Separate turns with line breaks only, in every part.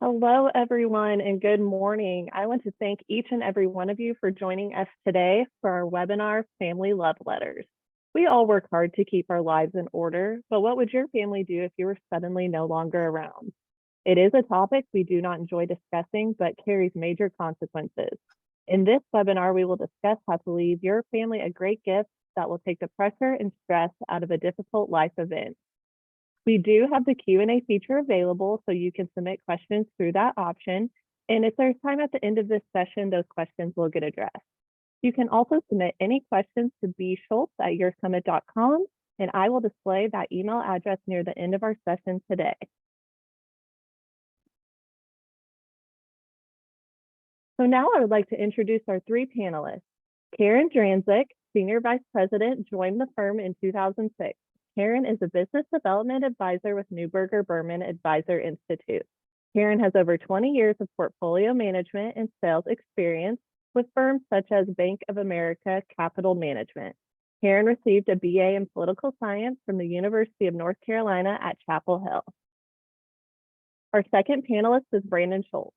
Hello, everyone, and good morning. I want to thank each and every one of you for joining us today for our webinar, Family Love Letters. We all work hard to keep our lives in order, but what would your family do if you were suddenly no longer around? It is a topic we do not enjoy discussing, but carries major consequences. In this webinar, we will discuss how to leave your family a great gift that will take the pressure and stress out of a difficult life event. We do have the Q&A feature available, so you can submit questions through that option. And if there's time at the end of this session, those questions will get addressed. You can also submit any questions to bschultz@yoursummit.com, and I will display that email address near the end of our session today. So now I would like to introduce our three panelists. Karen Drancik, Senior Vice President, joined the firm in 2006. Karen is a business development advisor with Neuberger Berman Advisor Institute. Karen has over 20 years of portfolio management and sales experience with firms such as Bank of America Capital Management. Karen received a BA in political science from the University of North Carolina at Chapel Hill. Our second panelist is Brandon Schultz.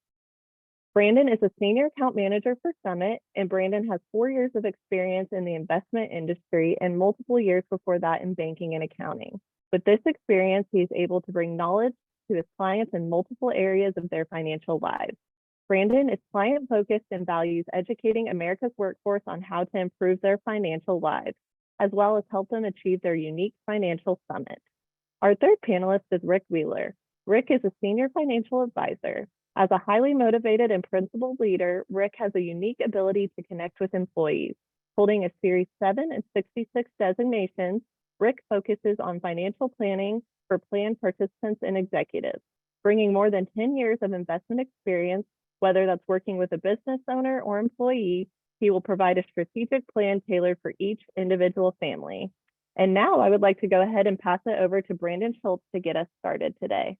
Brandon is a senior account manager for Summit, and Brandon has 4 years of experience in the investment industry and multiple years before that in banking and accounting. With this experience, he is able to bring knowledge to his clients in multiple areas of their financial lives. Brandon is client-focused and values educating America's workforce on how to improve their financial lives, as well as help them achieve their unique financial summit. Our third panelist is Rick Wheeler. Rick is a senior financial advisor. As a highly motivated and principled leader, Rick has a unique ability to connect with employees. Holding a Series 7 and 66 designations, Rick focuses on financial planning for plan participants and executives. Bringing more than 10 years of investment experience, whether that's working with a business owner or employee, he will provide a strategic plan tailored for each individual family. And now I would like to go ahead and pass it over to Brandon Schultz to get us started today.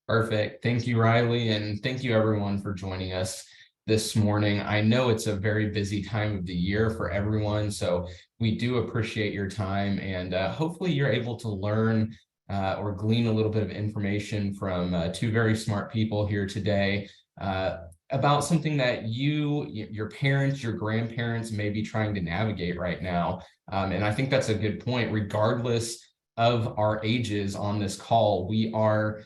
Perfect. Thank you, Riley, and thank you everyone for joining us this morning. I know it's a very busy time of the year for everyone, so we do appreciate your time, and hopefully you're able to learn or glean a little bit of information from two very smart people here today about something that your parents, your grandparents may be trying to navigate right now. And I think that's a good point. Regardless of our ages on this call, we are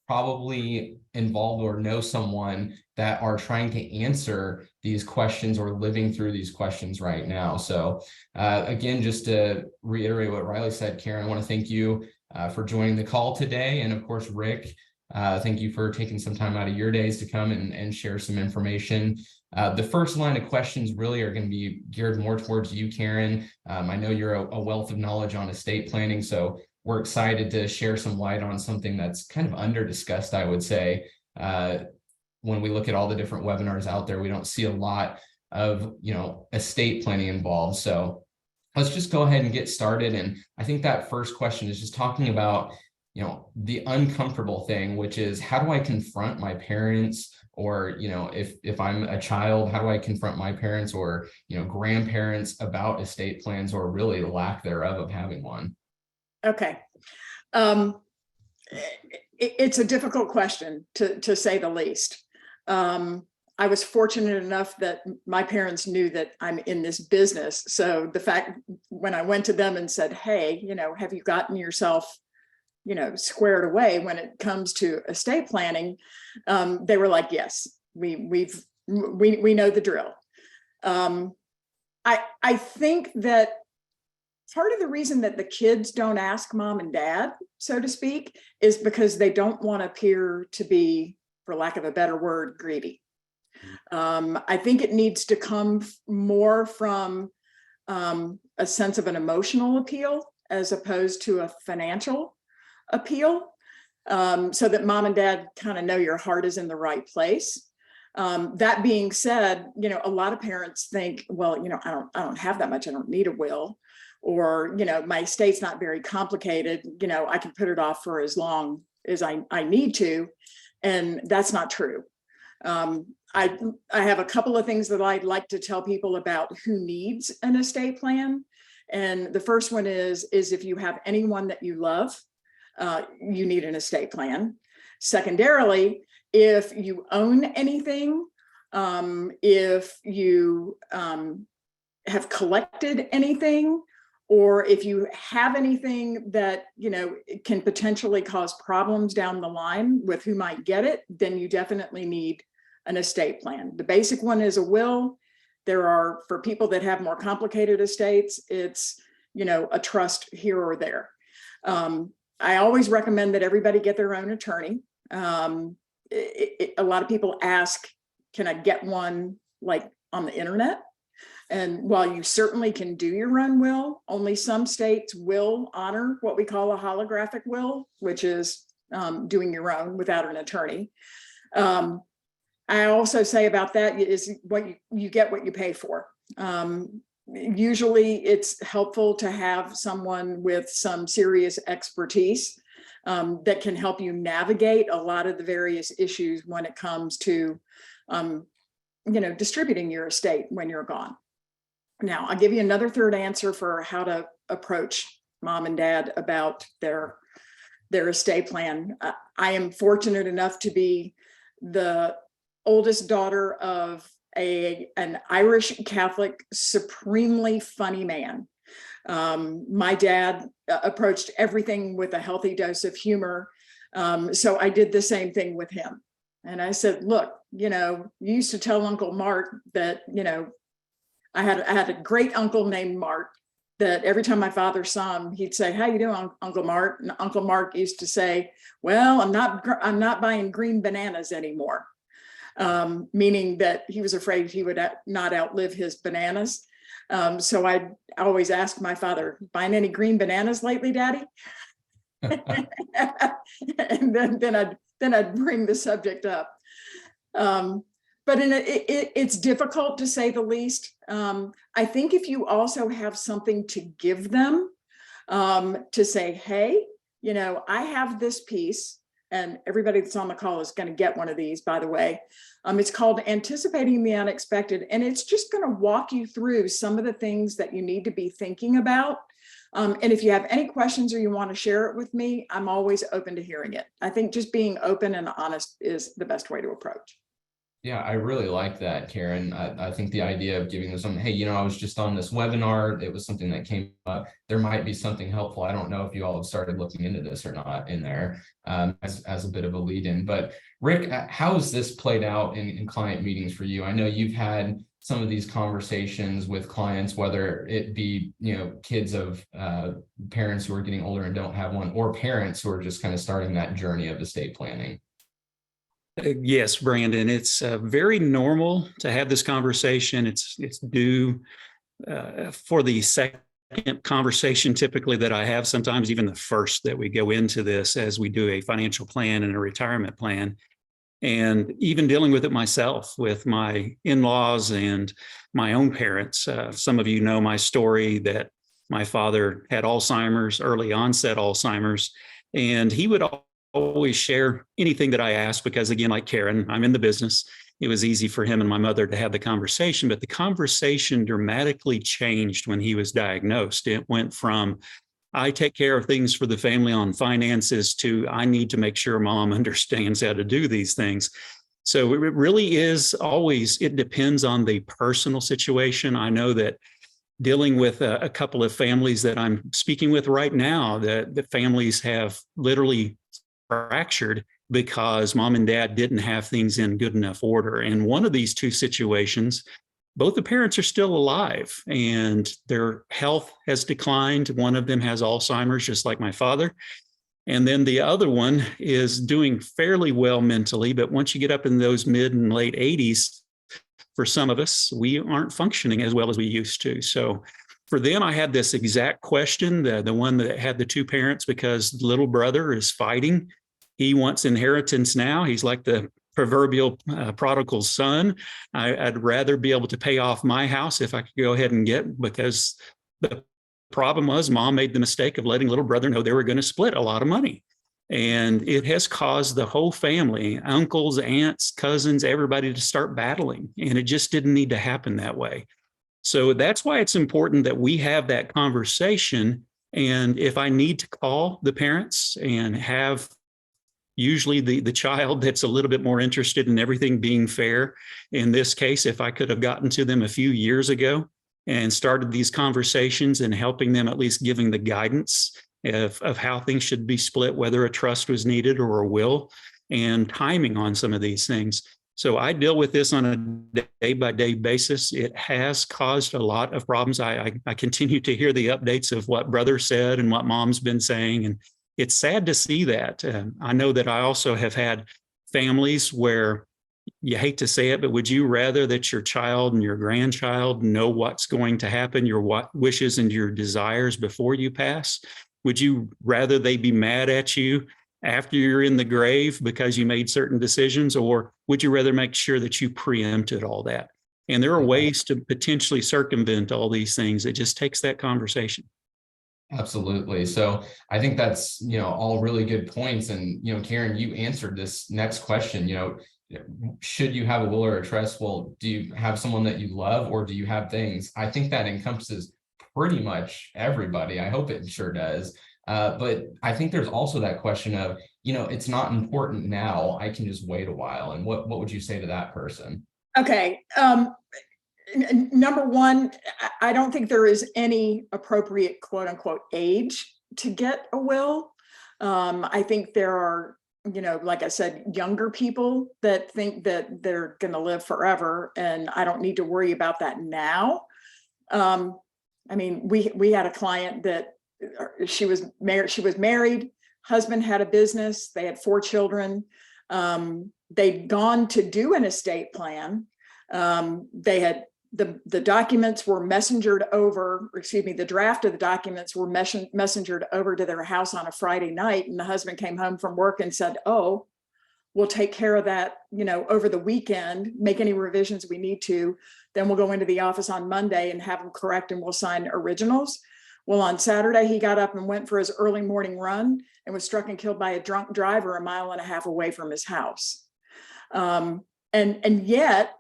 probably involved or know someone that are trying to answer these questions or living through these questions right now. So again, just to reiterate what Riley said, Karen, I want to thank you for joining the call today. And of course, Rick, thank you for taking some time out of your days to come and share some information. The first line of questions really are going to be geared more towards you, Karen. I know you're a wealth of knowledge on estate planning, so we're excited to share some light on something that's kind of under discussed, I would say. When we look at all the different webinars out there, we don't see a lot of, estate planning involved. So let's just go ahead and get started. And I think that first question is just talking about, the uncomfortable thing, which is how do I confront my parents? Or, if I'm a child, how do I confront my parents or, grandparents about estate plans or really the lack thereof of having one?
Okay. It's a difficult question to say the least. I was fortunate enough that my parents knew that I'm in this business. So the fact when I went to them and said, hey, have you gotten yourself, squared away when it comes to estate planning? They were like, yes, we know the drill. I think that part of the reason that the kids don't ask mom and dad, so to speak, is because they don't want to appear to be, for lack of a better word, greedy. I think it needs to come more from a sense of an emotional appeal as opposed to a financial appeal, so that mom and dad kind of know your heart is in the right place. That being said, a lot of parents think, well, I don't have that much. I don't need a will. Or, my estate's not very complicated, I can put it off for as long as I need to. And that's not true. I have a couple of things that I'd like to tell people about who needs an estate plan. And the first one is if you have anyone that you love, you need an estate plan. Secondarily, If you own anything, if you have collected anything, or if you have anything that, you know, can potentially cause problems down the line with who might get it, then you definitely need an estate plan. The basic one is a will. There are, for people that have more complicated estates, it's, you know, a trust here or there. I always recommend that everybody get their own attorney. A lot of people ask, can I get one like on the internet? And while you certainly can do your own will, only some states will honor what we call a holographic will, which is doing your own without an attorney. I also say about that is what you get what you pay for. Usually it's helpful to have someone with some serious expertise that can help you navigate a lot of the various issues when it comes to, you know, distributing your estate when you're gone. Now, I'll give you another third answer for how to approach mom and dad about their estate plan. I am fortunate enough to be the oldest daughter of an Irish Catholic, supremely funny man. My dad approached everything with a healthy dose of humor. So I did the same thing with him. And I said, look, you know, you used to tell Uncle Mark that, you know, I had a great uncle named Mark that every time my father saw him, he'd say, how you doing, Uncle Mark? And Uncle Mark used to say, well, I'm not buying green bananas anymore. Meaning that he was afraid he would not outlive his bananas. So I always ask my father, buying any green bananas lately, Daddy? And then I'd bring the subject up. But it's difficult, to say the least. I think if you also have something to give them, to say, hey, you know, I have this piece, and everybody that's on the call is going to get one of these, by the way. It's called Anticipating the Unexpected, and it's just going to walk you through some of the things that you need to be thinking about. And if you have any questions or you want to share it with me, I'm always open to hearing it. I think just being open and honest is the best way to approach.
Yeah, I really like that, Karen. I think the idea of giving them something, hey, you know, I was just on this webinar. It was something that came up. There might be something helpful. I don't know if you all have started looking into this or not in there as a bit of a lead in. But Rick, how has this played out in client meetings for you? I know you've had some of these conversations with clients, whether it be, you know, kids of parents who are getting older and don't have one, or parents who are just kind of starting that journey of estate planning.
Yes, Brandon, it's very normal to have this conversation. It's due for the second conversation typically that I have, sometimes even the first that we go into this as we do a financial plan and a retirement plan. And even dealing with it myself, with my in-laws and my own parents. Some of you know my story that my father had Alzheimer's, early onset Alzheimer's, and he would always share anything that I asked because, again, like Karen, I'm in the business. It was easy for him and my mother to have the conversation, but the conversation dramatically changed when he was diagnosed. It went from, I take care of things for the family on finances, to I need to make sure mom understands how to do these things. So it really is always, it depends on the personal situation. I know that dealing with a couple of families that I'm speaking with right now, that the families have literally fractured because mom and dad didn't have things in good enough order. And one of these two situations, both the parents are still alive and their health has declined. One of them has Alzheimer's, just like my father. And then the other one is doing fairly well mentally. But once you get up in those mid and late 80s, for some of us, we aren't functioning as well as we used to. So for them, I had this exact question, the one that had the two parents, because the little brother is fighting. He wants inheritance now. He's like the proverbial prodigal son. I'd rather be able to pay off my house if I could go ahead and get, because the problem was mom made the mistake of letting little brother know they were going to split a lot of money. And it has caused the whole family, uncles, aunts, cousins, everybody to start battling. And it just didn't need to happen that way. So that's why it's important that we have that conversation. And if I need to call the parents and have usually the child that's a little bit more interested in everything being fair. In this case, if I could have gotten to them a few years ago and started these conversations and helping them, at least giving the guidance of how things should be split, whether a trust was needed or a will, and timing on some of these things. So I deal with this on a day-by-day basis. It has caused a lot of problems. I continue to hear the updates of what brother said and what mom's been saying, and it's sad to see that. I know that I also have had families where, you hate to say it, but would you rather that your child and your grandchild know what's going to happen, your wishes and your desires before you pass? Would you rather they be mad at you after you're in the grave because you made certain decisions, or would you rather make sure that you preempted all that? And there are ways to potentially circumvent all these things. It just takes that conversation.
Absolutely. So I think that's, all really good points. And, Karen, you answered this next question, should you have a will or a trust? Well, do you have someone that you love, or do you have things? I think that encompasses pretty much everybody. I hope it sure does. But I think there's also that question of, it's not important now. I can just wait a while. And what would you say to that person?
Okay. Number one, I don't think there is any appropriate quote unquote age to get a will. I think there are, like I said, younger people that think that they're going to live forever, and I don't need to worry about that now. I mean, we had a client that she was married, husband had a business, they had 4 children. They'd gone to do an estate plan. They had the documents were messengered over, the draft of the documents were messengered over to their house on a Friday night. And the husband came home from work and said, "Oh, we'll take care of that, over the weekend, make any revisions we need to. Then we'll go into the office on Monday and have them correct, and we'll sign originals." Well, on Saturday, he got up and went for his early morning run and was struck and killed by a drunk driver 1.5 miles away from his house. And yet,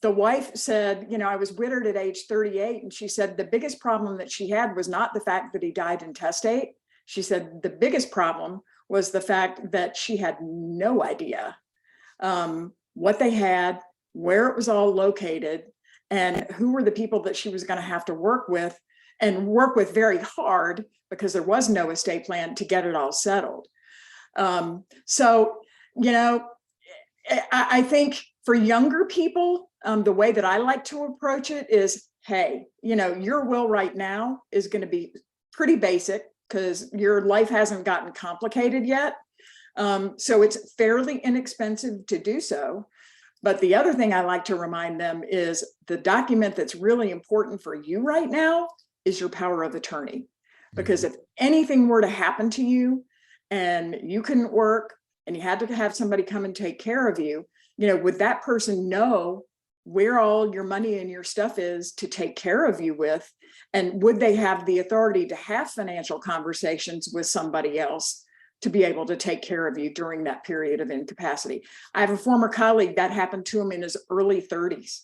the wife said, I was widowed at age 38. And she said the biggest problem that she had was not the fact that he died intestate. She said the biggest problem was the fact that she had no idea what they had, where it was all located, and who were the people that she was going to have to work with, and work with very hard, because there was no estate plan to get it all settled. So, I think for younger people, the way that I like to approach it is, hey, your will right now is going to be pretty basic because your life hasn't gotten complicated yet. So it's fairly inexpensive to do so. But the other thing I like to remind them is the document that's really important for you right now is your power of attorney. Because if anything were to happen to you and you couldn't work and you had to have somebody come and take care of you, would that person know where all your money and your stuff is to take care of you with? And would they have the authority to have financial conversations with somebody else to be able to take care of you during that period of incapacity? I have a former colleague that happened to him in his early 30s.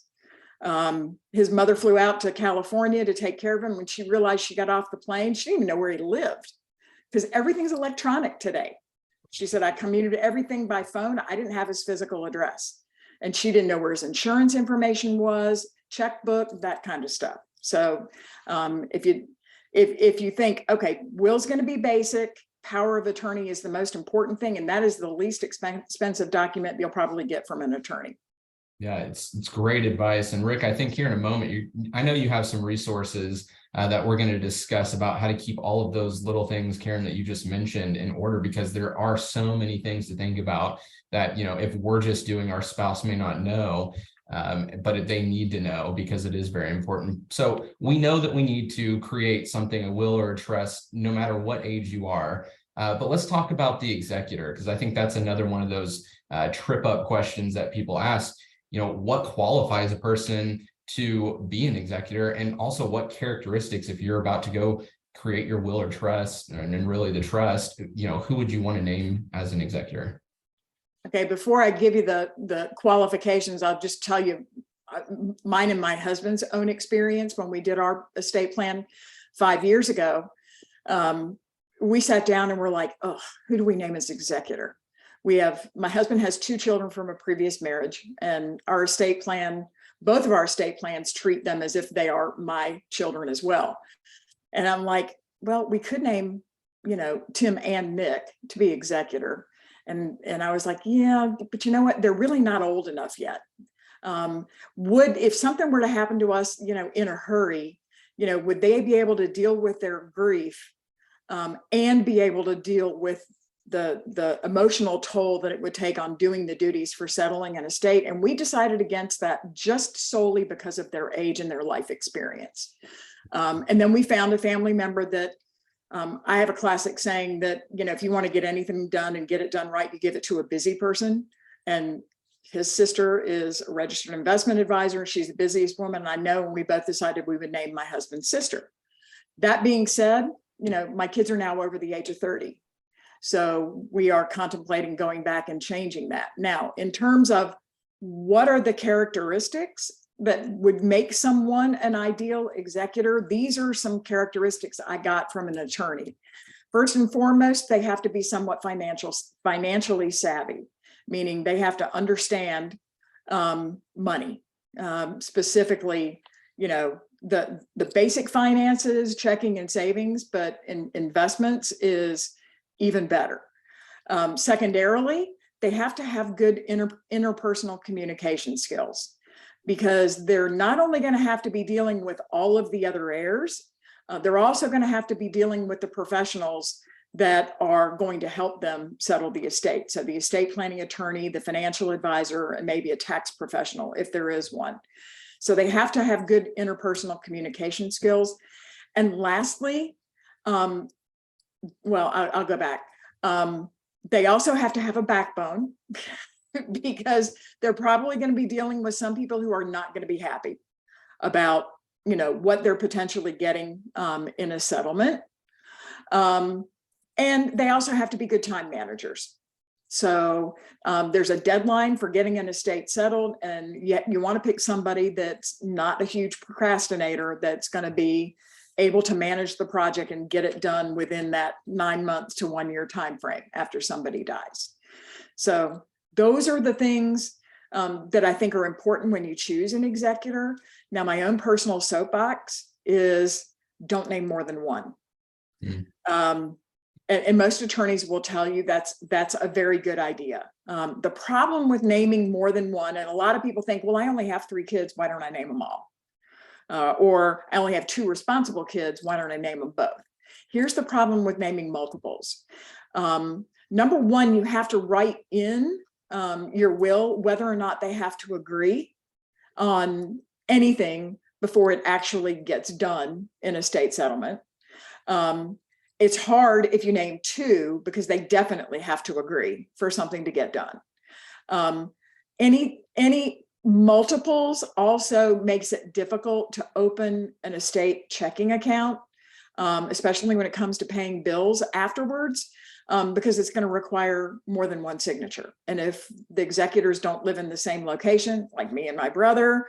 His mother flew out to California to take care of him. When she realized she got off the plane, she didn't even know where he lived, because everything's electronic today. She said, I commuted everything by phone. I didn't have his physical address. And she didn't know where his insurance information was, checkbook, that kind of stuff. So if you think, okay, will's going to be basic, power of attorney is the most important thing, and that is the least expensive document you'll probably get from an attorney.
Yeah, it's great advice. And Rick, I think here in a moment, I know you have some resources that we're going to discuss about how to keep all of those little things, Karen, that you just mentioned in order, because there are so many things to think about that, if we're just doing, our spouse may not know, but they need to know, because it is very important. So we know that we need to create something, a will or a trust, no matter what age you are. But let's talk about the executor, because I think that's another one of those trip up questions that people ask. What qualifies a person to be an executor, and also what characteristics, if you're about to go create your will or trust, and then really the trust, who would you want to name as an executor?
Okay, before I give you the qualifications, I'll just tell you mine and my husband's own experience when we did our estate plan 5 years ago. We sat down and we're like, oh, who do we name as executor? my husband has 2 children from a previous marriage, and our estate plan, both of our estate plans treat them as if they are my children as well. And I'm like, well, we could name, Tim and Nick to be executor. And I was like, yeah, but you know what? They're really not old enough yet. If something were to happen to us, in a hurry, would they be able to deal with their grief and be able to deal with the emotional toll that it would take on doing the duties for settling an estate? And we decided against that just solely because of their age and their life experience. And then we found a family member that I have a classic saying that, if you want to get anything done and get it done right, you give it to a busy person. And his sister is a registered investment advisor. She's the busiest woman I know. And we both decided we would name my husband's sister. That being said, my kids are now over the age of 30. So we are contemplating going back and changing that. Now, in terms of what are the characteristics that would make someone an ideal executor, these are some characteristics I got from an attorney. First and foremost, they have to be somewhat financially savvy, meaning they have to understand money, specifically, the basic finances, checking and savings, but in investments is even better. Secondarily, they have to have good interpersonal communication skills, because they're not only going to have to be dealing with all of the other heirs, they're also going to have to be dealing with the professionals that are going to help them settle the estate. So the estate planning attorney, the financial advisor, and maybe a tax professional, if there is one. So they have to have good interpersonal communication skills. And lastly, I'll go back. They also have to have a backbone because they're probably going to be dealing with some people who are not going to be happy about, what they're potentially getting in a settlement. And they also have to be good time managers. So there's a deadline for getting an estate settled, and yet you want to pick somebody that's not a huge procrastinator, that's going to be able to manage the project and get it done within that 9 months to 1 year time frame after somebody dies. So those are the things that I think are important when you choose an executor. Now, my own personal soapbox is don't name more than one. And most attorneys will tell you that's a very good idea. The problem with naming more than one, and a lot of people think, well, I only have 3 kids, why don't I name them all? Or I only have 2 responsible kids, why don't I name them both? Here's the problem with naming multiples. Number one, you have to write in your will whether or not they have to agree on anything before it actually gets done in a estate settlement. It's hard if you name 2 because they definitely have to agree for something to get done. Any multiples also makes it difficult to open an estate checking account, especially when it comes to paying bills afterwards, because it's going to require more than one signature. And if the executors don't live in the same location, like me and my brother,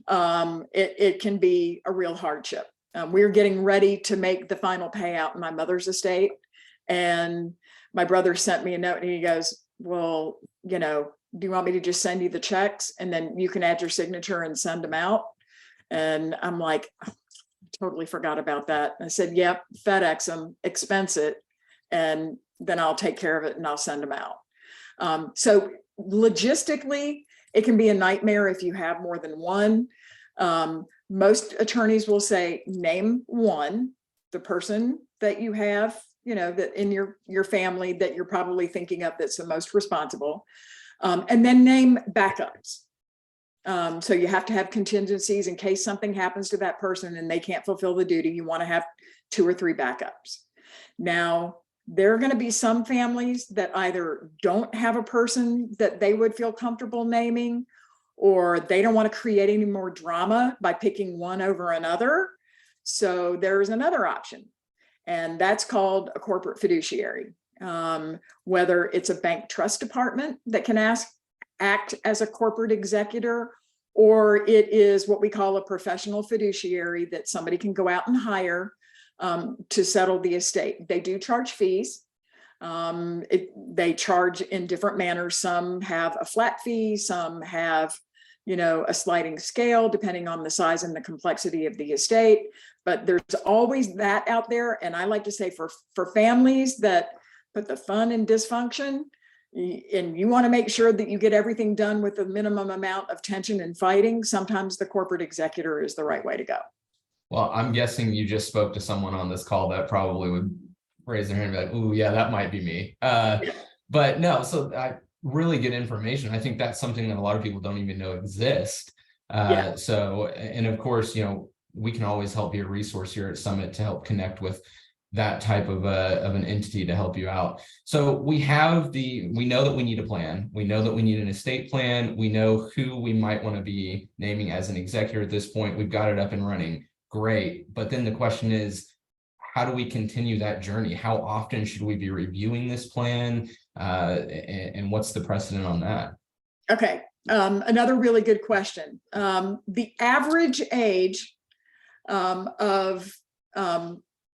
it can be a real hardship. We're getting ready to make the final payout in my mother's estate. And my brother sent me a note and he goes, well, do you want me to just send you the checks and then you can add your signature and send them out? And I'm like, oh, totally forgot about that. And I said, yep, FedEx them, expense it, and then I'll take care of it and I'll send them out. So logistically, it can be a nightmare if you have more than one. Most attorneys will say, name one, the person that you have, that in your family that you're probably thinking of that's the most responsible, and then name backups. So you have to have contingencies in case something happens to that person and they can't fulfill the duty. You want to have 2 or 3 backups. Now, there are going to be some families that either don't have a person that they would feel comfortable naming, or they don't want to create any more drama by picking one over another. So there's another option, and that's called a corporate fiduciary. Whether it's a bank trust department that can act as a corporate executor, or it is what we call a professional fiduciary that somebody can go out and hire to settle the estate. They do charge fees. They charge in different manners. Some have a flat fee, some have, a sliding scale depending on the size and the complexity of the estate. But there's always that out there. And I like to say for families that put the fun in dysfunction, and you want to make sure that you get everything done with the minimum amount of tension and fighting, sometimes the corporate executor is the right way to go.
Well, I'm guessing you just spoke to someone on this call that probably would raise their hand and be like, "Ooh, yeah, that might be me." But no, so really good information. I think that's something that a lot of people don't even know exists. So, and of course, we can always help be a resource here at Summit to help connect with that type of an entity to help you out. So we know that we need a plan. We know that we need an estate plan. We know who we might want to be naming as an executor at this point. We've got it up and running. Great. But then the question is, how do we continue that journey? How often should we be reviewing this plan? And what's the precedent on that?
Okay. Another really good question. The average age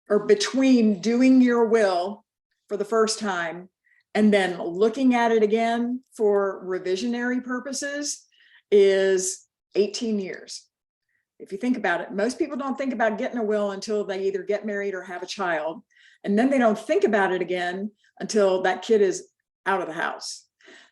or between doing your will for the first time and then looking at it again for revisionary purposes is 18 years. If you think about it, most people don't think about getting a will until they either get married or have a child. And then they don't think about it again until that kid is out of the house.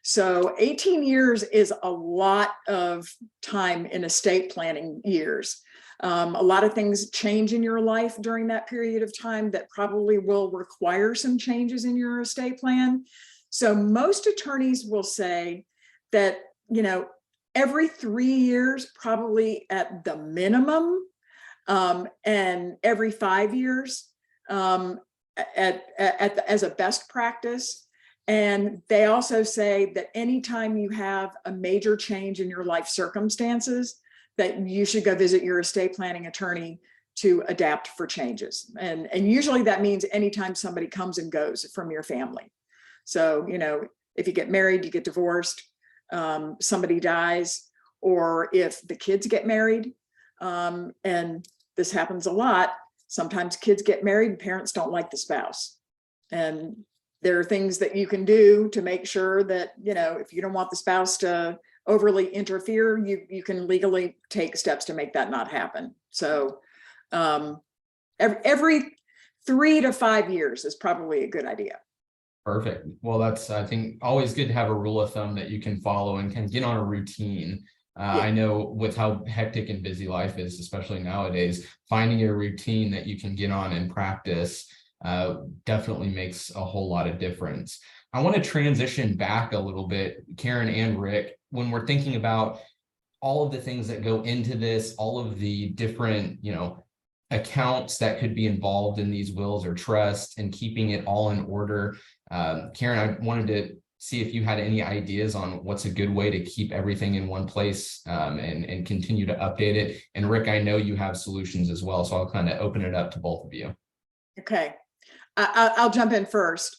So 18 years is a lot of time in estate planning years. A lot of things change in your life during that period of time that probably will require some changes in your estate plan. So most attorneys will say that, every 3 years, probably at the minimum, and every 5 years as a best practice. And they also say that anytime you have a major change in your life circumstances, that you should go visit your estate planning attorney to adapt for changes. And usually that means anytime somebody comes and goes from your family. So, if you get married, you get divorced, somebody dies, or if the kids get married, and this happens a lot, sometimes kids get married and parents don't like the spouse. And there are things that you can do to make sure that, if you don't want the spouse to overly interfere, you can legally take steps to make that not happen. So every 3 to 5 years is probably a good idea.
Perfect. Well, that's, I think, always good to have a rule of thumb that you can follow and can get on a routine. I know with how hectic and busy life is, especially nowadays, finding a routine that you can get on and practice definitely makes a whole lot of difference. I want to transition back a little bit, Karen and Rick, when we're thinking about all of the things that go into this, all of the different, accounts that could be involved in these wills or trusts and keeping it all in order. Karen, I wanted to see if you had any ideas on what's a good way to keep everything in one place and continue to update it. And Rick, I know you have solutions as well, so I'll kind of open it up to both of you.
Okay, I'll jump in first.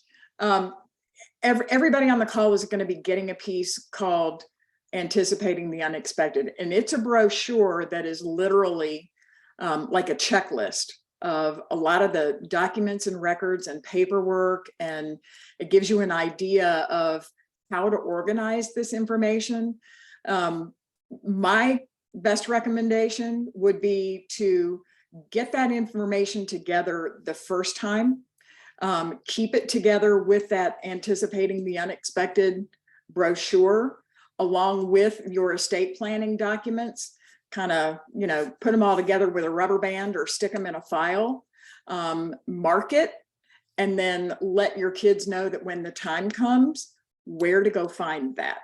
Everybody on the call is going to be getting a piece called Anticipating the Unexpected. And it's a brochure that is literally like a checklist of a lot of the documents and records and paperwork. And it gives you an idea of how to organize this information. My best recommendation would be to get that information together the first time. Keep it together with that Anticipating the Unexpected brochure, along with your estate planning documents. Kind of, put them all together with a rubber band or stick them in a file, mark it, and then let your kids know that when the time comes, where to go find that.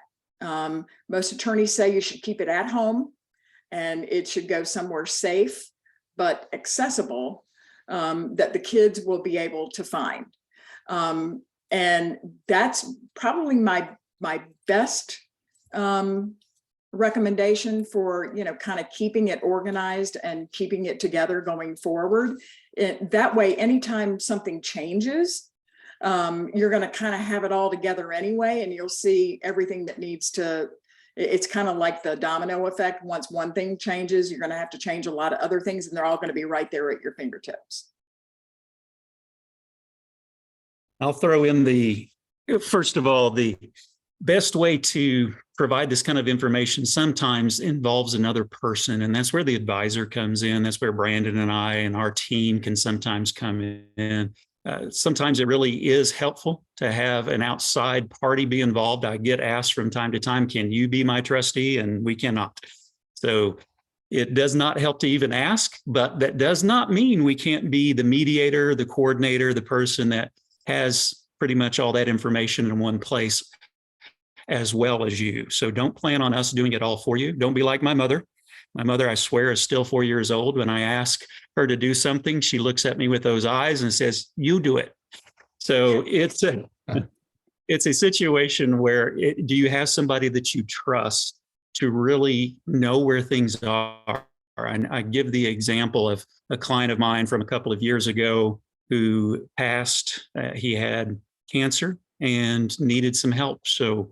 Most attorneys say you should keep it at home and it should go somewhere safe but accessible, that the kids will be able to find. And that's probably my best recommendation for, kind of keeping it organized and keeping it together going forward. That way, anytime something changes, you're going to kind of have it all together anyway, and you'll see everything that needs to. It's kind of like the domino effect. Once one thing changes, you're going to have to change a lot of other things, and they're all going to be right there at your fingertips.
I'll throw in first of all, the best way to provide this kind of information sometimes involves another person, and that's where the advisor comes in. That's where Brandon and I and our team can sometimes come in. Sometimes it really is helpful to have an outside party be involved. I get asked from time to time, can you be my trustee? And we cannot. So it does not help to even ask, but that does not mean we can't be the mediator, the coordinator, the person that has pretty much all that information in one place as well as you. So don't plan on us doing it all for you. Don't be like my mother. My mother, I swear, is still 4 years old. When I ask her to do something, she looks at me with those eyes and says, you do it. So it's a situation where do you have somebody that you trust to really know where things are? And I give the example of a client of mine from a couple of years ago who passed. He had cancer and needed some help. So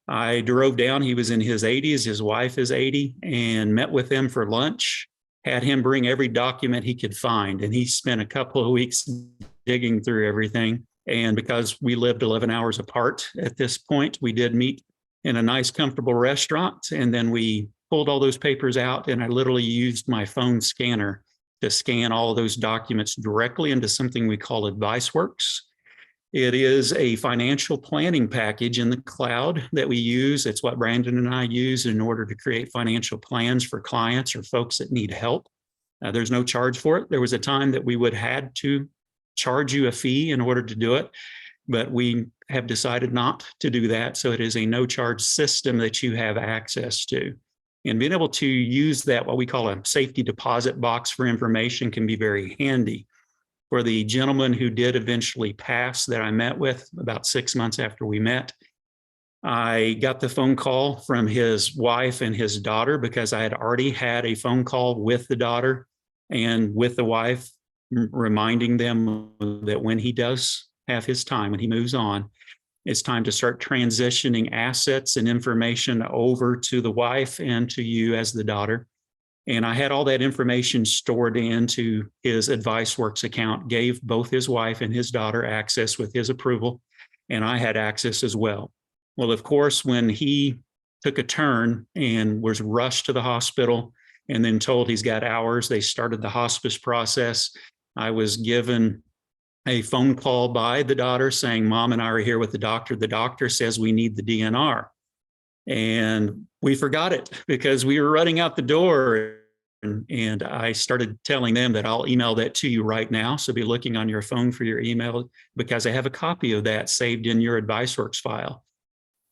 I drove down. He was in his 80s. His wife is 80, and met with him for lunch, had him bring every document he could find. And he spent a couple of weeks digging through everything. And because we lived 11 hours apart at this point, we did meet in a nice, comfortable restaurant. And then we pulled all those papers out, and I literally used my phone scanner to scan all of those documents directly into something we call AdviceWorks. It is a financial planning package in the cloud that we use. It's what Brandon and I use in order to create financial plans for clients or folks that need help. There's no charge for it. There was a time that we would had to charge you a fee in order to do it, but we have decided not to do that. So it is a no charge system that you have access to. And being able to use that, what we call a safety deposit box for information, can be very handy. For the gentleman who did eventually pass that I met with about 6 months after we met, I got the phone call from his wife and his daughter because I had already had a phone call with the daughter and with the wife, reminding them that when he does have his time, when he moves on, it's time to start transitioning assets and information over to the wife and to you as the daughter. And I had all that information stored into his AdviceWorks account, gave both his wife and his daughter access with his approval, and I had access as well. Well, of course, when he took a turn and was rushed to the hospital and then told he's got hours, they started the hospice process. I was given a phone call by the daughter saying, Mom and I are here with the doctor. The doctor says we need the DNR. And we forgot it because we were running out the door. And I started telling them that I'll email that to you right now. So be looking on your phone for your email, because I have a copy of that saved in your AdviceWorks file.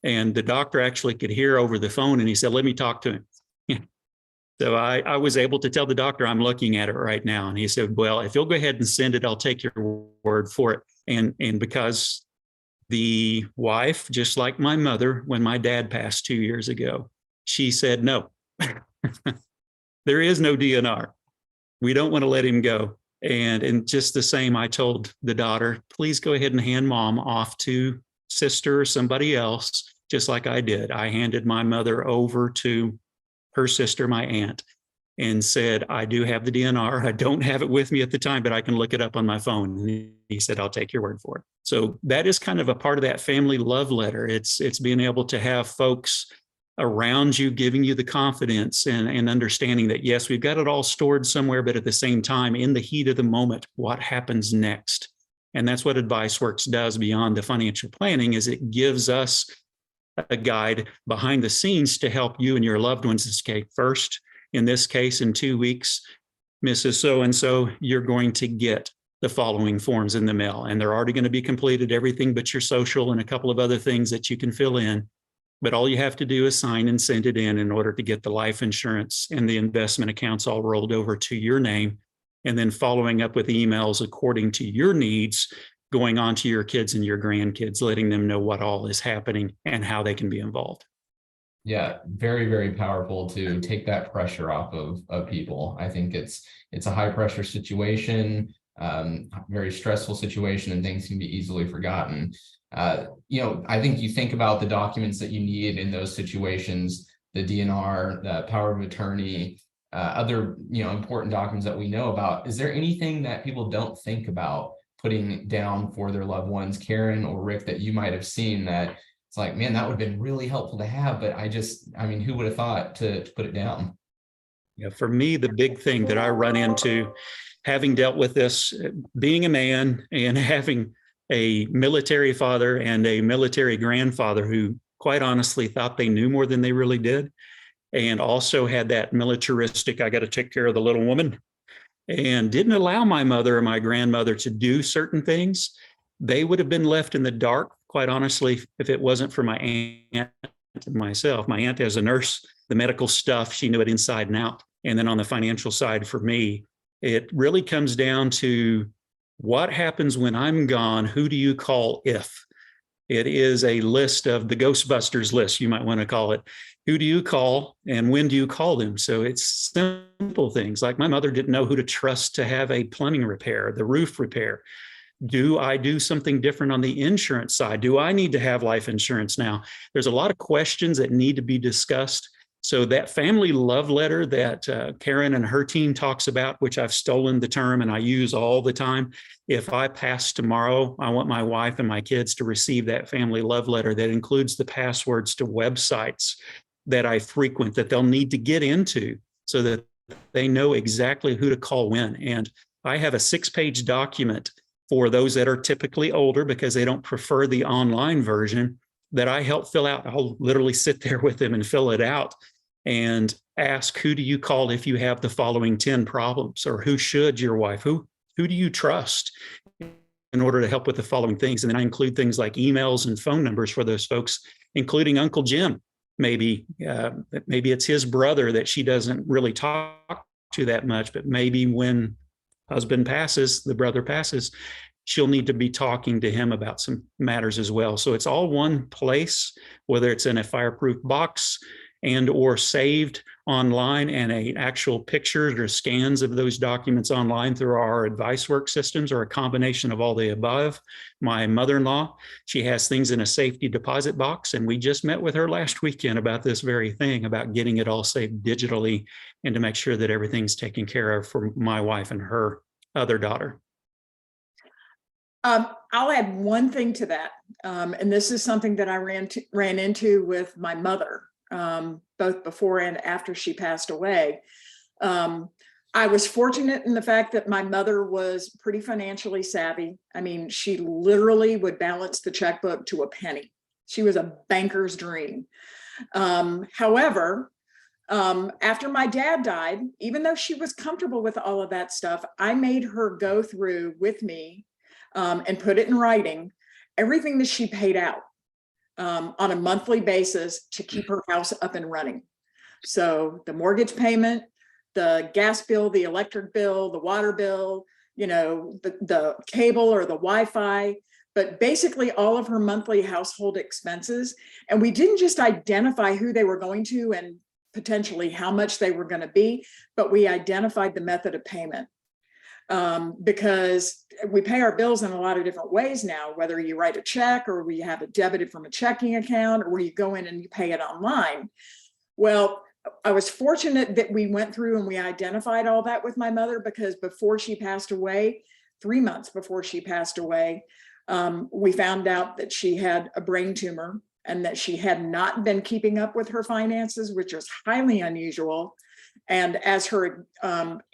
And the doctor actually could hear over the phone, and he said, let me talk to him. So I was able to tell the doctor, I'm looking at it right now. And he said, well, if you'll go ahead and send it, I'll take your word for it. And because the wife, just like my mother, when my dad passed 2 years ago, she said, no, there is no DNR. We don't want to let him go. And just the same, I told the daughter, please go ahead and hand Mom off to sister or somebody else, just like I did. I handed my mother over to her sister, my aunt, and said, I do have the DNR. I don't have it with me at the time, but I can look it up on my phone. And he said, I'll take your word for it. So that is kind of a part of that family love letter. It's being able to have folks around you giving you the confidence and understanding that, yes, we've got it all stored somewhere, but at the same time, in the heat of the moment, what happens next? And that's what AdviceWorks does beyond the financial planning, is it gives us a guide behind the scenes to help you and your loved ones escape. First, in this case, in 2 weeks, Mrs. So-and-so, you're going to get the following forms in the mail, and they're already going to be completed, everything but your social and a couple of other things that you can fill in. But all you have to do is sign and send it in order to get the life insurance and the investment accounts all rolled over to your name, and then following up with emails according to your needs, going on to your kids and your grandkids, letting them know what all is happening and how they can be involved.
Yeah, very, very powerful to take that pressure off of people. I think it's a high pressure situation, very stressful situation, and things can be easily forgotten. I think you think about the documents that you need in those situations, the DNR, the power of attorney, other, important documents that we know about. Is there anything that people don't think about putting down for their loved ones. Karen or Rick, that you might have seen that it's like, man, that would have been really helpful to have, but I mean, who would have thought to put it down?
Yeah, for me, the big thing that I run into, having dealt with this, being a man and having a military father and a military grandfather who quite honestly thought they knew more than they really did, and also had that militaristic, I got to take care of the little woman, and didn't allow my mother or my grandmother to do certain things, they would have been left in the dark, quite honestly, if it wasn't for my aunt and myself. My aunt, as a nurse, the medical stuff, she knew it inside and out. And then on the financial side, for me, it really comes down to what happens when I'm gone. Who do you call if? It is a list of the Ghostbusters list, you might want to call it. Who do you call and when do you call them? So it's simple things like my mother didn't know who to trust to have a plumbing repair, the roof repair. Do I do something different on the insurance side? Do I need to have life insurance now? There's a lot of questions that need to be discussed. So that family love letter that Karen and her team talks about, which I've stolen the term and I use all the time. If I pass tomorrow, I want my wife and my kids to receive that family love letter that includes the passwords to websites that I frequent that they'll need to get into so that they know exactly who to call when. And I have a 6-page document for those that are typically older because they don't prefer the online version that I help fill out. I'll literally sit there with them and fill it out and ask, who do you call if you have the following 10 problems? Or who should your wife, who do you trust in order to help with the following things? And then I include things like emails and phone numbers for those folks, including Uncle Jim. Maybe it's his brother that she doesn't really talk to that much, but maybe when husband passes, the brother passes, she'll need to be talking to him about some matters as well. So it's all one place, whether it's in a fireproof box and or saved online and a actual pictures or scans of those documents online through our advice work systems or a combination of all the above. My mother-in-law, she has things in a safety deposit box, and we just met with her last weekend about this very thing, about getting it all saved digitally and to make sure that everything's taken care of for my wife and her other daughter.
I'll add one thing to that. And this is something that I ran into with my mother, both before and after she passed away. I was fortunate in the fact that my mother was pretty financially savvy. I mean, she literally would balance the checkbook to a penny. She was a banker's dream. However, after my dad died, even though she was comfortable with all of that stuff, I made her go through with me and put it in writing, everything that she paid out on a monthly basis to keep her house up and running. So the mortgage payment, the gas bill, the electric bill, the water bill, you know, the cable or the Wi-Fi, but basically all of her monthly household expenses. And we didn't just identify who they were going to and potentially how much they were going to be, but we identified the method of payment. Because we pay our bills in a lot of different ways now, whether you write a check or we have it debited from a checking account or where you go in and you pay it online. Well, I was fortunate that we went through and we identified all that with my mother, because before she passed away, 3 months before she passed away, we found out that she had a brain tumor and that she had not been keeping up with her finances, which is highly unusual. And as her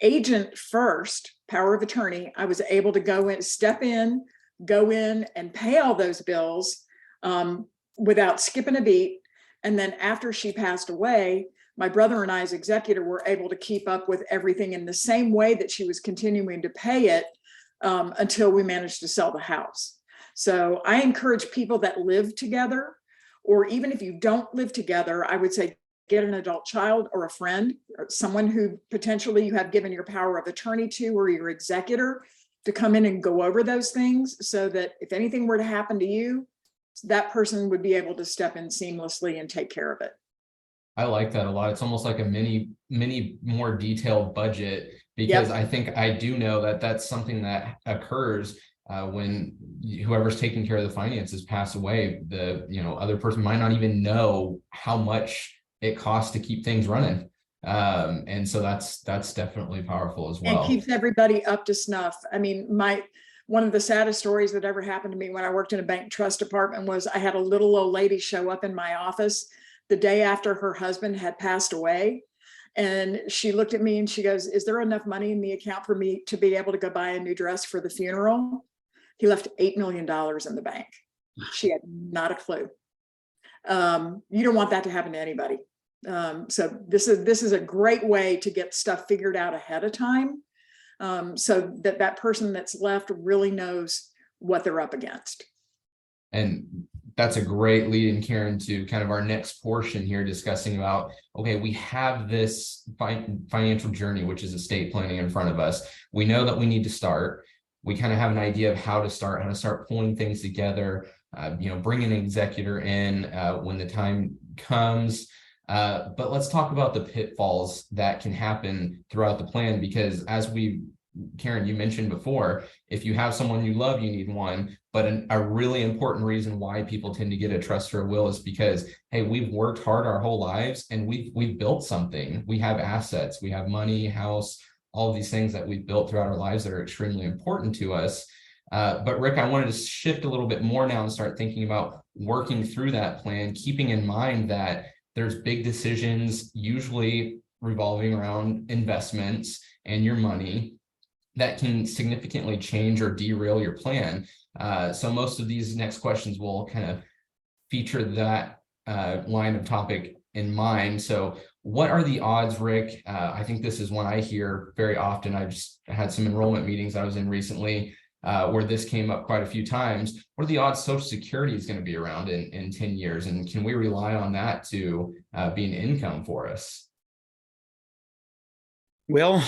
agent first, power of attorney, I was able to go in and pay all those bills without skipping a beat. And then after she passed away, my brother and I, as executor, were able to keep up with everything in the same way that she was continuing to pay it until we managed to sell the house. So I encourage people that live together, or even if you don't live together, I would say get an adult child or a friend or someone who potentially you have given your power of attorney to, or your executor, to come in and go over those things so that if anything were to happen to you, that person would be able to step in seamlessly and take care of it.
I like that a lot. It's almost like a mini more detailed budget, because I think I do know that that's something that occurs when whoever's taking care of the finances pass away. The other person might not even know how much it costs to keep things running. And so that's definitely powerful as well.
And keeps everybody up to snuff. I mean, my One of the saddest stories that ever happened to me when I worked in a bank trust department was I had a little old lady show up in my office the day after her husband had passed away. And she looked at me and she goes, "Is there enough money in the account for me to be able to go buy a new dress for the funeral?" He left $8 million in the bank. She had not a clue. You don't want that to happen to anybody. So this is a great way to get stuff figured out ahead of time, so that person that's left really knows what they're up against.
And that's a great lead in, Karen, to kind of our next portion here, discussing about, okay, we have this financial journey, which is estate planning in front of us. We know that we need to start. We kind of have an idea of how to start pulling things together, bring an executor in when the time comes. But let's talk about the pitfalls that can happen throughout the plan, because as Karen, you mentioned before, if you have someone you love, you need one. But a really important reason why people tend to get a trust or a will is because, hey, we've worked hard our whole lives and we've built something. We have assets, we have money, house, all of these things that we've built throughout our lives that are extremely important to us. But Rick, I wanted to shift a little bit more now and start thinking about working through that plan, keeping in mind that there's big decisions, usually revolving around investments and your money, that can significantly change or derail your plan. So most of these next questions will kind of feature that line of topic in mind. So what are the odds, Rick? I think this is one I hear very often. I just had some enrollment meetings I was in recently where this came up quite a few times. What are the odds Social Security is going to be around in 10 years? And can we rely on that to be an income for us?
Well,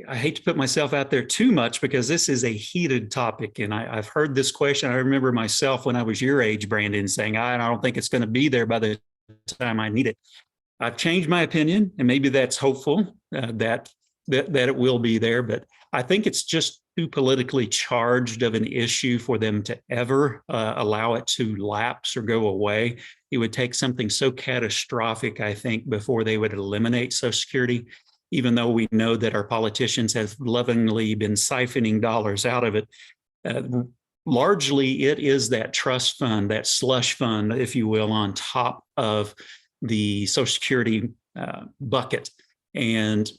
I hate to put myself out there too much because this is a heated topic. And I've heard this question. I remember myself when I was your age, Brandon, saying, I don't think it's going to be there by the time I need it. I've changed my opinion, and maybe that's hopeful that it will be there. But I think it's just too politically charged of an issue for them to ever allow it to lapse or go away. It would take something so catastrophic, I think, before they would eliminate Social Security, even though we know that our politicians have lovingly been siphoning dollars out of it. Largely, it is that trust fund, that slush fund, if you will, on top of the Social Security bucket. And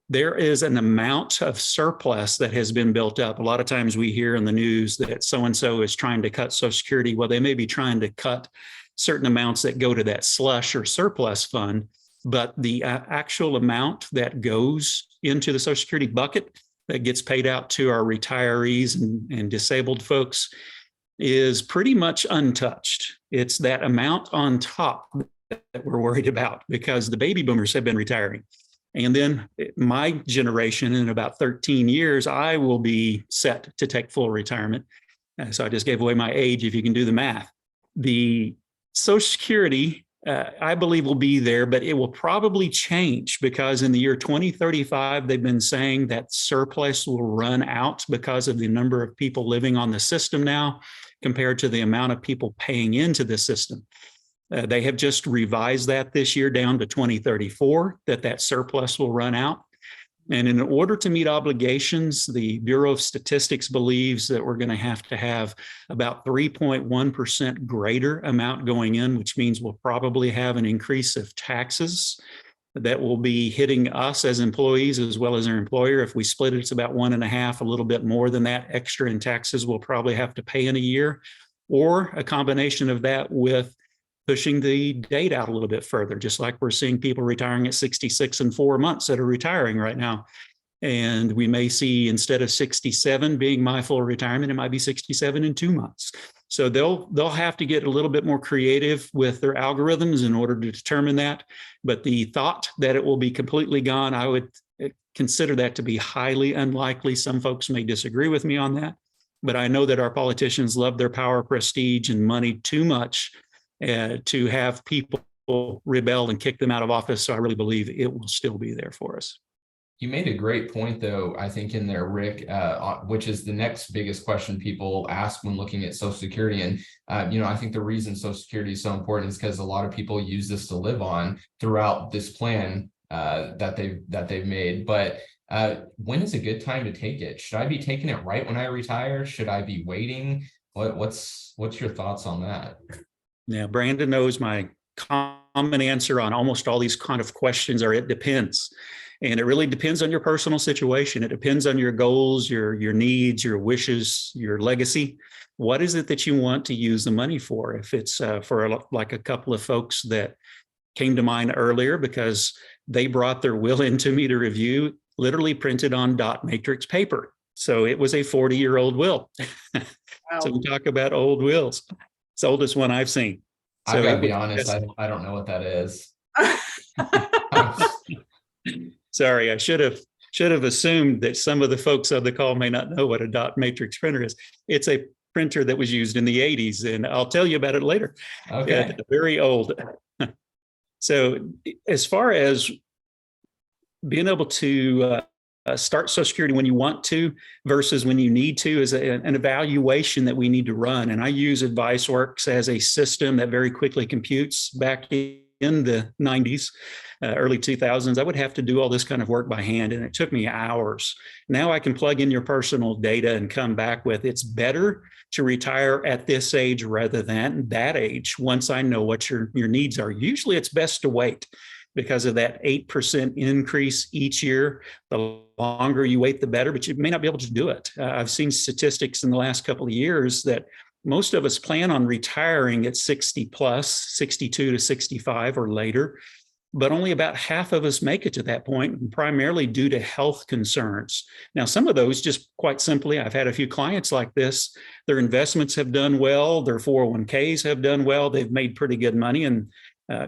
there is an amount of surplus that has been built up. A lot of times we hear in the news that so-and-so is trying to cut Social Security. Well, they may be trying to cut certain amounts that go to that slush or surplus fund, but the actual amount that goes into the Social Security bucket that gets paid out to our retirees and disabled folks is pretty much untouched. It's that amount on top that we're worried about, because the baby boomers have been retiring. And then my generation, in about 13 years, I will be set to take full retirement. So I just gave away my age, if you can do the math. The Social Security, I believe, will be there, but it will probably change, because in the year 2035, they've been saying that surplus will run out because of the number of people living on the system now compared to the amount of people paying into the system. They have just revised that this year down to 2034, that surplus will run out. And in order to meet obligations, the Bureau of Statistics believes that we're going to have about 3.1% greater amount going in, which means we'll probably have an increase of taxes that will be hitting us as employees as well as our employer. If we split it, it's about 1.5, a little bit more than that extra in taxes we'll probably have to pay in a year, or a combination of that with pushing the date out a little bit further, just like we're seeing people retiring at 66 and 4 months that are retiring right now. And we may see, instead of 67 being my full retirement, it might be 67 in 2 months. So they'll have to get a little bit more creative with their algorithms in order to determine that. But the thought that it will be completely gone, I would consider that to be highly unlikely. Some folks may disagree with me on that, but I know that our politicians love their power, prestige, and money too much to have people rebel and kick them out of office. So I really believe it will still be there for us.
You made a great point, though, I think, in there, Rick, which is the next biggest question people ask when looking at Social Security. And, I think the reason Social Security is so important is because a lot of people use this to live on throughout this plan that they've made. But when is a good time to take it? Should I be taking it right when I retire? Should I be waiting? What's your thoughts on that?
Yeah, Brandon knows my common answer on almost all these kind of questions are it depends. And it really depends on your personal situation. It depends on your goals, your needs, your wishes, your legacy. What is it that you want to use the money for? If it's for like a couple of folks that came to mind earlier because they brought their will into me to review, literally printed on dot matrix paper. So it was a 40-year-old will.
Wow.
So we talk about old wills. It's the oldest one I've seen. So
I've got to be honest, I don't know what that is.
Sorry, I should have assumed that some of the folks on the call may not know what a dot matrix printer is. It's a printer that was used in the 80s, and I'll tell you about it later.
Okay.
Very old. So as far as being able to start Social Security when you want to versus when you need to is an evaluation that we need to run. And I use AdviceWorks as a system that very quickly computes. Back in the 90s, early 2000s, I would have to do all this kind of work by hand, and it took me hours. Now I can plug in your personal data and come back with it's better to retire at this age rather than that age once I know what your needs are. Usually it's best to wait because of that 8% increase each year. The longer you wait, the better, but you may not be able to do it. I've seen statistics in the last couple of years that most of us plan on retiring at 60 plus, 62 to 65 or later, but only about half of us make it to that point, primarily due to health concerns. Now, some of those just quite simply, I've had a few clients like this, their investments have done well, their 401ks have done well, they've made pretty good money. And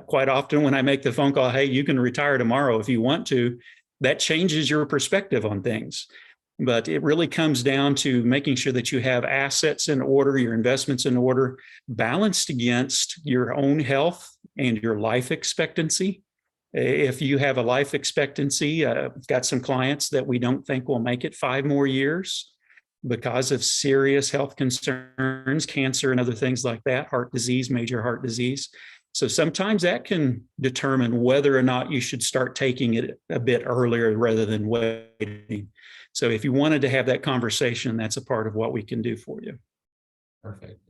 quite often when I make the phone call, hey, you can retire tomorrow if you want to, that changes your perspective on things. But it really comes down to making sure that you have assets in order, your investments in order, balanced against your own health and your life expectancy. If you have a life expectancy, I've got some clients that we don't think will make it 5 more years because of serious health concerns, cancer and other things like that, heart disease, major heart disease. So sometimes that can determine whether or not you should start taking it a bit earlier rather than waiting. So if you wanted to have that conversation, that's a part of what we can do for you.
Perfect.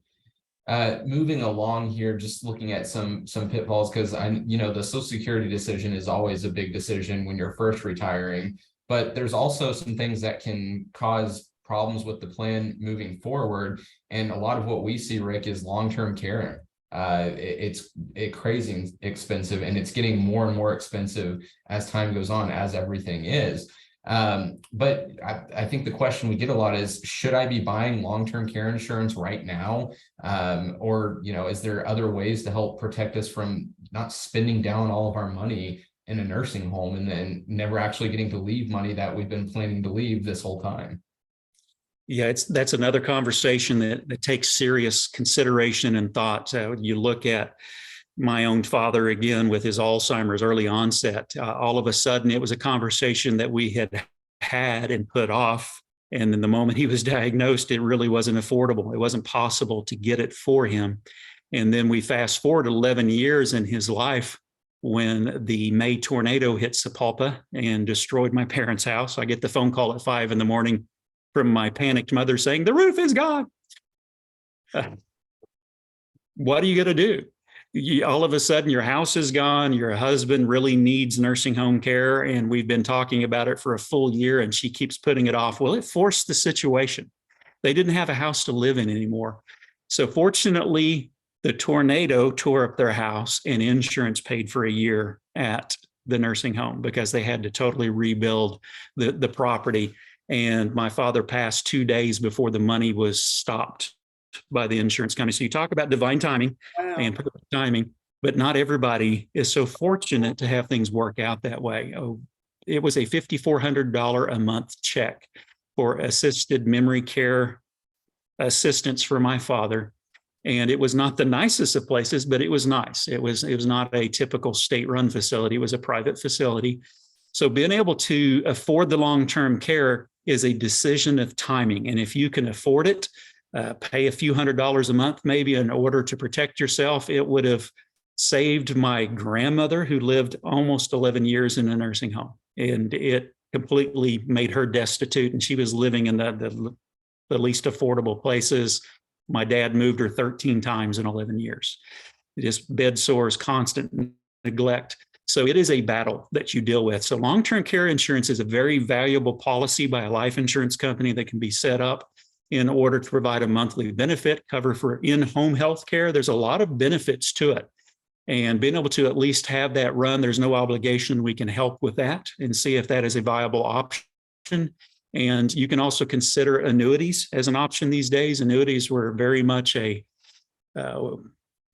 Moving along here, just looking at some pitfalls, because the Social Security decision is always a big decision when you're first retiring, but there's also some things that can cause problems with the plan moving forward. And a lot of what we see, Rick, is long-term care. It's crazy expensive, and it's getting more and more expensive as time goes on, as everything is. But I think the question we get a lot is, should I be buying long-term care insurance right now? Or, is there other ways to help protect us from not spending down all of our money in a nursing home and then never actually getting to leave money that we've been planning to leave this whole time?
Yeah, that's another conversation that takes serious consideration and thought. You look at my own father again with his Alzheimer's early onset. All of a sudden, it was a conversation that we had and put off. And then the moment he was diagnosed, it really wasn't affordable. It wasn't possible to get it for him. And then we fast forward 11 years in his life when the May tornado hit Sapulpa and destroyed my parents' house. I get the phone call at 5 a.m. from my panicked mother saying, the roof is gone. What are you going to do? All of a sudden, your house is gone. Your husband really needs nursing home care. And we've been talking about it for a full year, and she keeps putting it off. Well, it forced the situation. They didn't have a house to live in anymore. So fortunately, the tornado tore up their house, and insurance paid for a year at the nursing home because they had to totally rebuild the property. And my father passed 2 days before the money was stopped by the insurance company. So you talk about divine timing.
Wow.
And perfect timing, but not everybody is so fortunate to have things work out that way. Oh, it was a $5,400 a month check for assisted memory care assistance for my father. And it was not the nicest of places, but it was nice. It was not a typical state-run facility. It was a private facility. So being able to afford the long-term care is a decision of timing. And if you can afford it, pay a few $100s a month, maybe in order to protect yourself, it would have saved my grandmother, who lived almost 11 years in a nursing home, and it completely made her destitute, and she was living in the least affordable places. My dad moved her 13 times in 11 years. Just bed sores, constant neglect. So it is a battle that you deal with. So long-term care insurance is a very valuable policy by a life insurance company that can be set up in order to provide a monthly benefit, cover for in-home health care. There's a lot of benefits to it. And being able to at least have that run, there's no obligation. We can help with that and see if that is a viable option. And you can also consider annuities as an option these days. Annuities were very much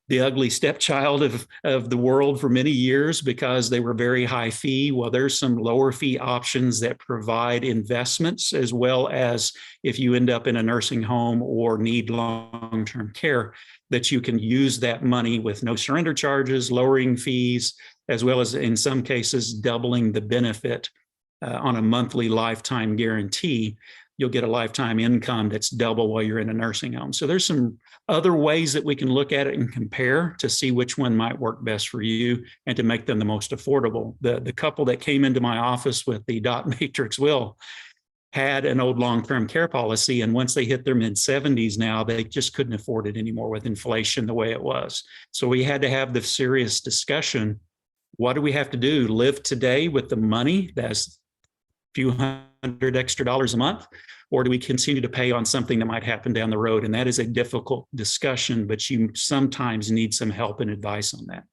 the ugly stepchild of the world for many years because they were very high fee. Well, there's some lower fee options that provide investments, as well as if you end up in a nursing home or need long-term care, that you can use that money with no surrender charges, lowering fees, as well as in some cases doubling the benefit on a monthly lifetime guarantee. You'll get a lifetime income that's double while you're in a nursing home. So there's some other ways that we can look at it and compare to see which one might work best for you and to make them the most affordable. The couple that came into my office with the dot matrix will had an old long-term care policy, and once they hit their mid-70s now, they just couldn't afford it anymore with inflation the way it was. So we had to have the serious discussion. What do we have to do? Live today with the money that's few hundred extra dollars a month, or do we continue to pay on something that might happen down the road? And that is a difficult discussion, but you sometimes need some help and advice on that.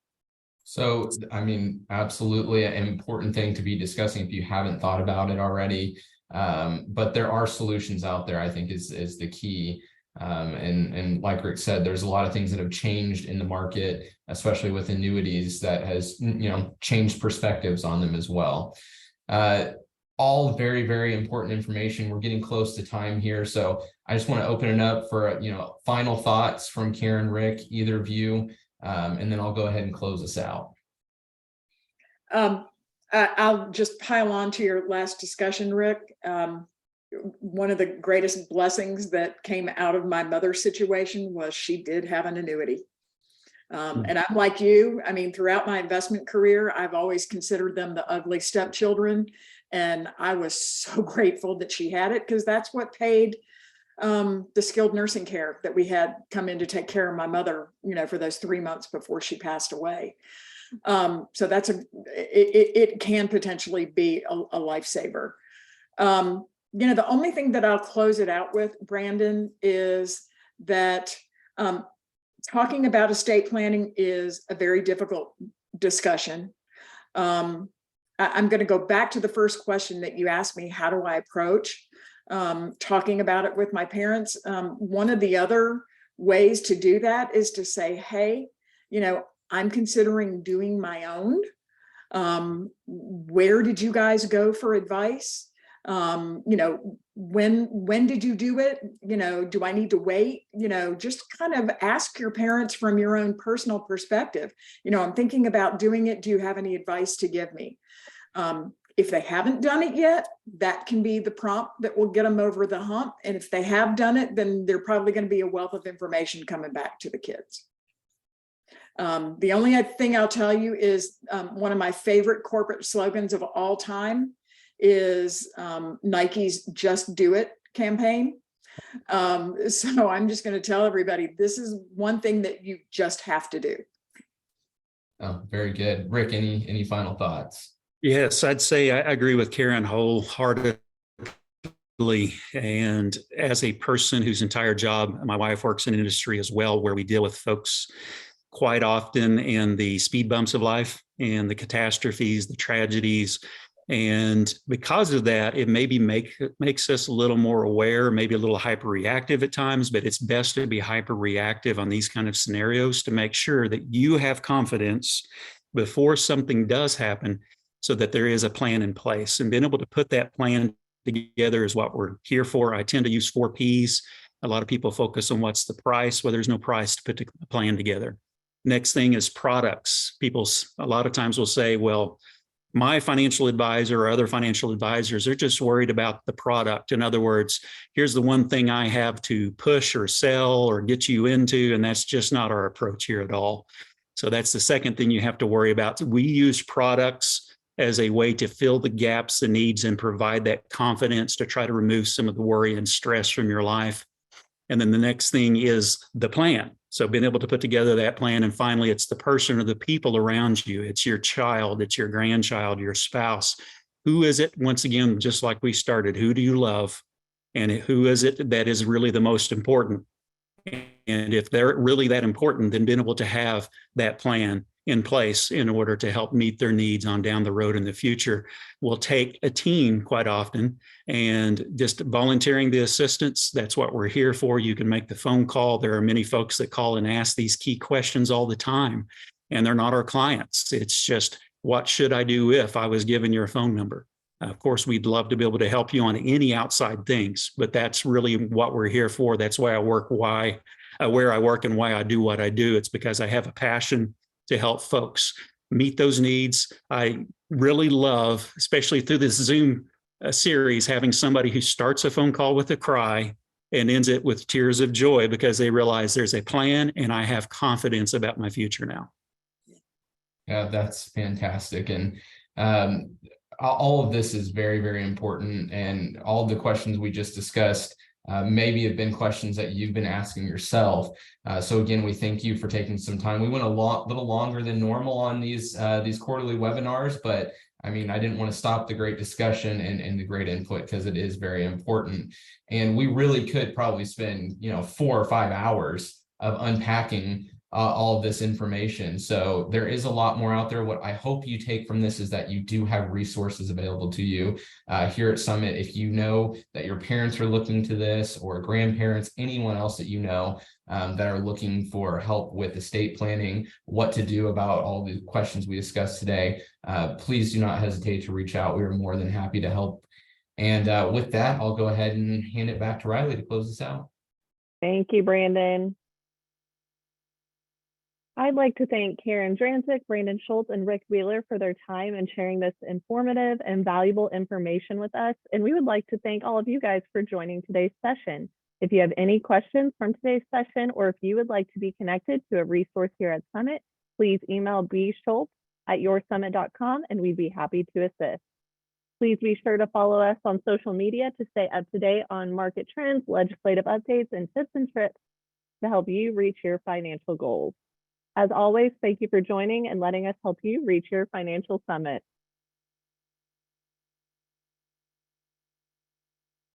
So, I mean, absolutely an important thing to be discussing if you haven't thought about it already. But there are solutions out there, I think is the key. And like Rick said, there's a lot of things that have changed in the market, especially with annuities, that has, changed perspectives on them as well. All very, very important information. We're getting close to time here. So I just want to open it up for, final thoughts from Karen, Rick, either of you, and then I'll go ahead and close us out.
I'll just pile on to your last discussion, Rick. One of the greatest blessings that came out of my mother's situation was she did have an annuity. And I'm like you. I mean, throughout my investment career, I've always considered them the ugly stepchildren. And I was so grateful that she had it, because that's what paid the skilled nursing care that we had come in to take care of my mother, for those 3 months before she passed away. So that's it can potentially be a lifesaver. The only thing that I'll close it out with, Brandon, is that talking about estate planning is a very difficult discussion. I'm going to go back to the first question that you asked me: how do I approach talking about it with my parents? One of the other ways to do that is to say, hey, I'm considering doing my own. Where did you guys go for advice? When did you do it? Do I need to wait? Just kind of ask your parents from your own personal perspective. I'm thinking about doing it. Do you have any advice to give me? If they haven't done it yet, that can be the prompt that will get them over the hump. And if they have done it, then they're probably going to be a wealth of information coming back to the kids. The only thing I'll tell you is one of my favorite corporate slogans of all time is Nike's "Just Do It" campaign. So I'm just going to tell everybody, this is one thing that you just have to do.
Oh, very good. Rick, any final thoughts?
Yes, I'd say I agree with Karen wholeheartedly. And as a person whose entire job, my wife works in industry as well, where we deal with folks quite often in the speed bumps of life and the catastrophes, the tragedies. And because of that, it maybe makes us a little more aware, maybe a little hyper-reactive at times, but it's best to be hyper-reactive on these kind of scenarios to make sure that you have confidence before something does happen, so that there is a plan in place. And being able to put that plan together is what we're here for. I tend to use 4 Ps. A lot of people focus on what's the price. Well, there's no price to put a plan together. Next thing is products. People a lot of times will say, well, my financial advisor or other financial advisors are just worried about the product. In other words, here's the one thing I have to push or sell or get you into, and that's just not our approach here at all. So that's the second thing you have to worry about. We use products as a way to fill the gaps, the needs, and provide that confidence to try to remove some of the worry and stress from your life. And then the next thing is the plan. So being able to put together that plan. And finally, it's the person or the people around you. It's your child, it's your grandchild, your spouse. Who is it? Once again, just like we started, who do you love? And who is it that is really the most important? And if they're really that important, then being able to have that plan in place in order to help meet their needs on down the road in the future will take a team quite often. And just volunteering the assistance, that's what we're here for. You can make the phone call. There are many folks that call and ask these key questions all the time, and they're not our clients. It's just, what should I do if I was given your phone number? Of course, we'd love to be able to help you on any outside things, but that's really what we're here for. That's why I work, where I work and why I do what I do. It's because I have a passion to help folks meet those needs. I really love, especially through this Zoom series, having somebody who starts a phone call with a cry and ends it with tears of joy because they realize there's a plan and I have confidence about my future now.
Yeah, that's fantastic. And all of this is very, very important. And all the questions we just discussed maybe have been questions that you've been asking yourself. So again, we thank you for taking some time. We went a little longer than normal on these quarterly webinars, but I mean, I didn't want to stop the great discussion and the great input because it is very important. And we really could probably spend, 4 or 5 hours of unpacking all of this information. So there is a lot more out there. What I hope you take from this is that you do have resources available to you here at Summit. If you know that your parents are looking to this, or grandparents, anyone else that you know that are looking for help with estate planning, what to do about all the questions we discussed today, please do not hesitate to reach out. We are more than happy to help. And with that, I'll go ahead and hand it back to Riley to close this out.
Thank you, Brandon. I'd like to thank Karen Drancik, Brandon Schultz, and Rick Wheeler for their time and sharing this informative and valuable information with us. And we would like to thank all of you guys for joining today's session. If you have any questions from today's session, or if you would like to be connected to a resource here at Summit, please email bschultz@yoursummit.com and we'd be happy to assist. Please be sure to follow us on social media to stay up to date on market trends, legislative updates, and tips and tricks to help you reach your financial goals. As always, thank you for joining and letting us help you reach your financial summit.